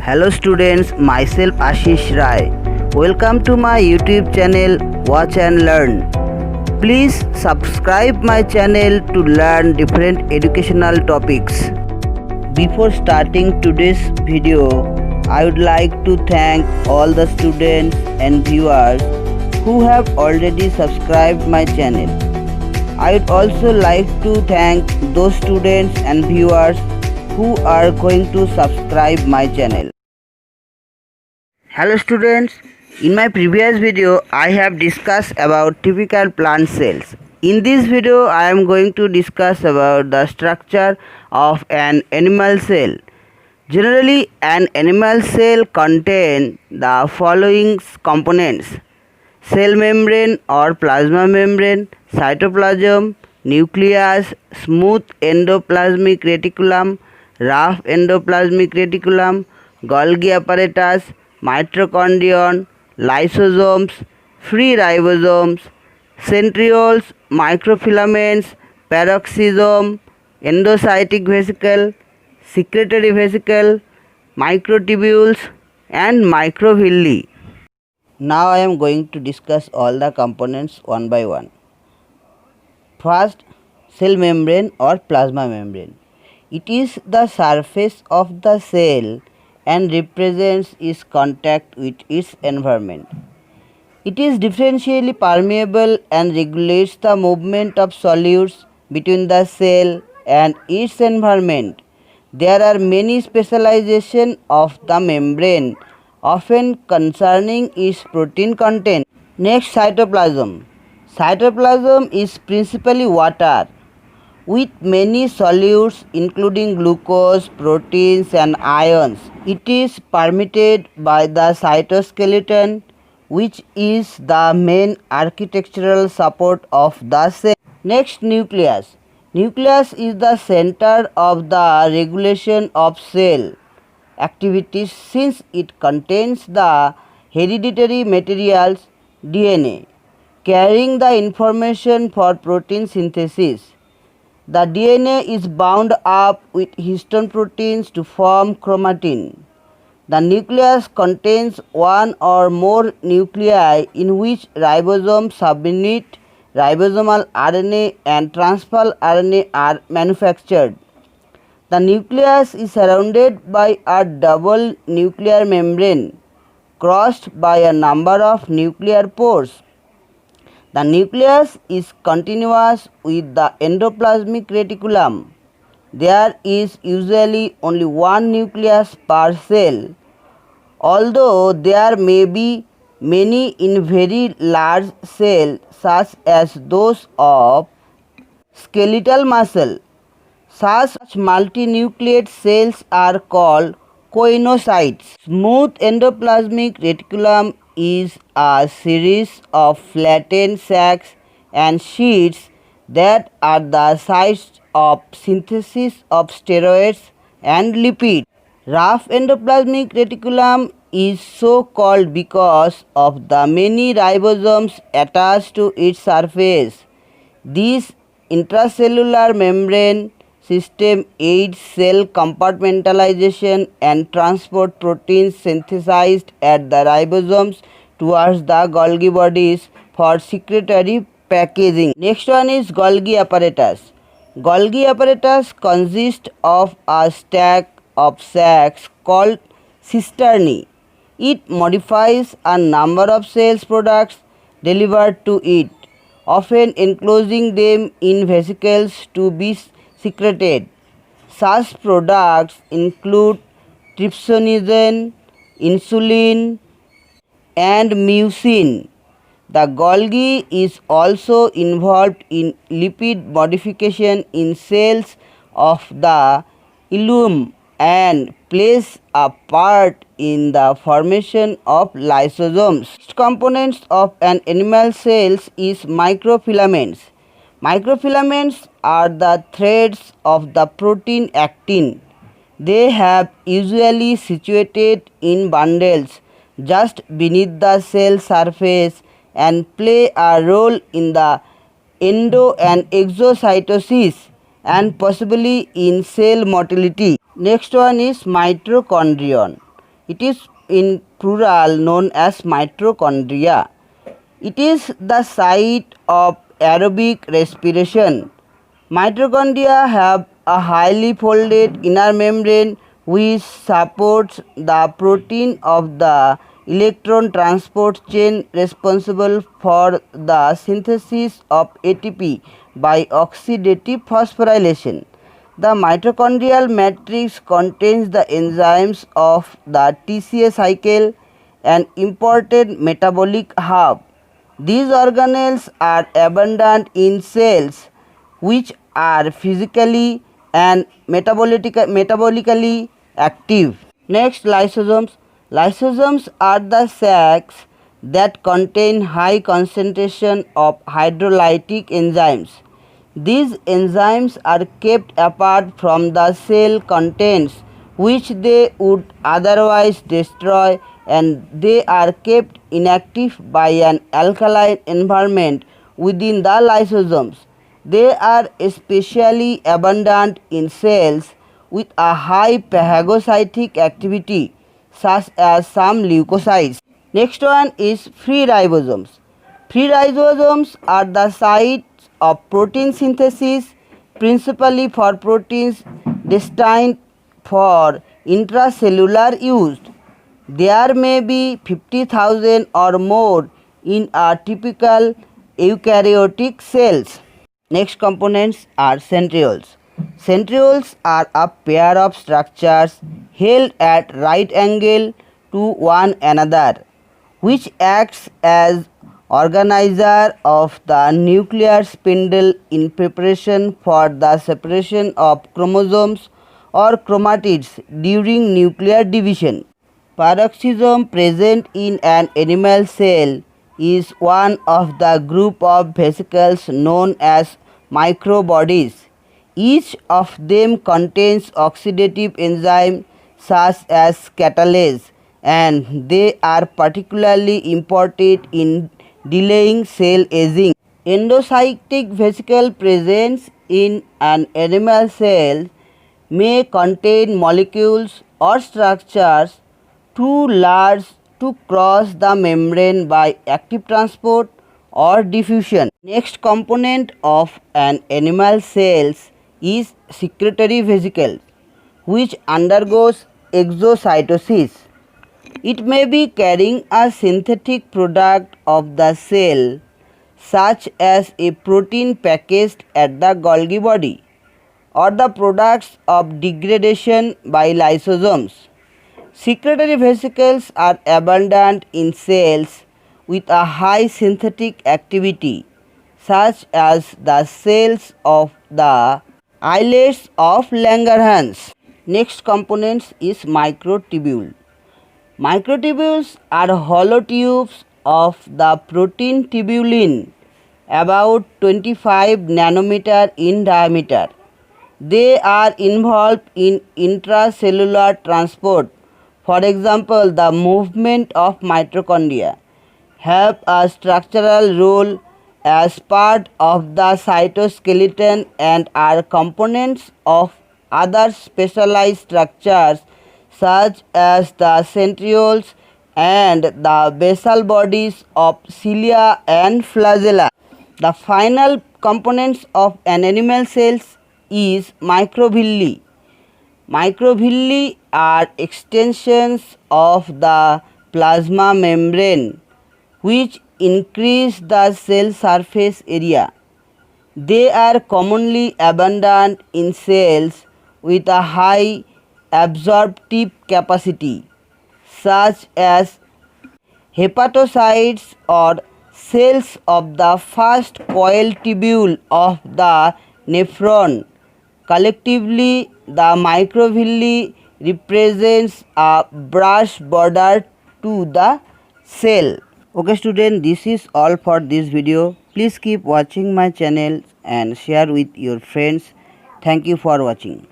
Hello students, myself Ashish Rai. Welcome to my YouTube channel Watch and Learn. Please subscribe my channel to learn different educational topics. Before starting today's video, I would like to thank all the students and viewers who have already subscribed my channel. I would also like to thank those students and viewers who are going to subscribe my channel. Hello students, in my previous video I have discussed about typical plant cells. In this video I am going to discuss about the structure of an animal cell. Generally an animal cell contains the following components: cell membrane or plasma membrane, cytoplasm, nucleus, smooth endoplasmic reticulum, rough endoplasmic reticulum, Golgi apparatus, mitochondrion, lysosomes, free ribosomes, centrioles, microfilaments, peroxisome, endocytic vesicle, secretory vesicle, microtubules and microvilli. Now I am going to discuss all the components one by one. First, cell membrane or plasma membrane. It is the surface of the cell and represents its contact with its environment. It is differentially permeable and regulates the movement of solids between the cell and its environment. There are many specializations of the membrane, often concerning its protein content. Next, cytoplasm. Cytoplasm is principally water, with many solids including glucose, proteins and ions. It is permeated by the cytoskeleton, which is the main architectural support of the cell. Next, nucleus. Nucleus is the center of the regulation of cell activities since it contains the hereditary materials DNA, carrying the information for protein synthesis. The DNA is bound up with histone proteins to form chromatin. The nucleus contains one or more nuclei in which ribosomes subunit ribosomal RNA and transfer RNA are manufactured. The nucleus is surrounded by a double nuclear membrane crossed by a number of nuclear pores. The nucleus is continuous with the endoplasmic reticulum. There is usually only one nucleus per cell, although there may be many in very large cells such as those of skeletal muscle. Such multinucleate cells are called choanocytes. Smooth endoplasmic reticulum is a series of flattened sacs and sheets that are the sites of synthesis of steroids and lipids. Rough endoplasmic reticulum is so called because of the many ribosomes attached to its surface. This intracellular membrane system aids cell compartmentalization and transport proteins synthesized at the ribosomes towards the Golgi bodies for secretory packaging. Next one is Golgi apparatus. Golgi apparatus consists of a stack of sacs called cisternae. It modifies a number of cells products delivered to it, often enclosing them in vesicles to be secreted. Such products include trypsinogen, insulin, and mucin. The Golgi is also involved in lipid modification in cells of the ileum and plays a part in the formation of lysosomes. Components of an animal cell is microfilaments. Microfilaments are the threads of the protein actin. They have usually situated in bundles just beneath the cell surface and play a role in the endo and exocytosis and possibly in cell motility. Next one is mitochondrion. It is in plural known as mitochondria. It is the site of aerobic respiration. Mitochondria have a highly folded inner membrane which supports the protein of the electron transport chain responsible for the synthesis of ATP by oxidative phosphorylation. The mitochondrial matrix contains the enzymes of the TCA cycle, an important metabolic hub. These organelles are abundant in cells which are physically and metabolically active. Next, lysosomes. Lysosomes are the sacs that contain high concentration of hydrolytic enzymes. These enzymes are kept apart from the cell contents which they would otherwise destroy, and they are kept inactive by an alkaline environment within the lysosomes. They are especially abundant in cells with a high phagocytic activity such as some leukocytes. Next one is free ribosomes. Free ribosomes are the sites of protein synthesis, principally for proteins destined for intracellular use. There may be 50,000 or more in a typical eukaryotic cells. Next components are centrioles. Centrioles are a pair of structures held at right angle to one another, which acts as organizer of the nuclear spindle in preparation for the separation of chromosomes or chromatids during nuclear division. Peroxisome present in an animal cell is one of the group of vesicles known as microbodies. Each of them contains oxidative enzyme such as catalase, and they are particularly important in delaying cell aging. Endocytic vesicle presence in an animal cell may contain molecules or structures too large to cross the membrane by active transport or diffusion. Next component of an animal cells is secretory vesicle, which undergoes exocytosis. It may be carrying a synthetic product of the cell, such as a protein packaged at the Golgi body, or the products of degradation by lysosomes. Secretory vesicles are abundant in cells with a high synthetic activity, such as the cells of the islets of Langerhans. Next components is microtubule. Microtubules are hollow tubes of the protein tubulin about 25 nanometer in diameter. They are involved in intracellular transport. For example, the movement of mitochondria, have a structural role as part of the cytoskeleton and are components of other specialized structures such as the centrioles and the basal bodies of cilia and flagella. The final components of an animal cells is microvilli. Microvilli are extensions of the plasma membrane which increase the cell surface area. They are commonly abundant in cells with a high absorptive capacity, such as hepatocytes or cells of the first coil tubule of the nephron. Collectively, the microvilli represents a brush border to the cell. Okay student, this is all for this video. Please keep watching my channel and share with your friends. Thank you for watching.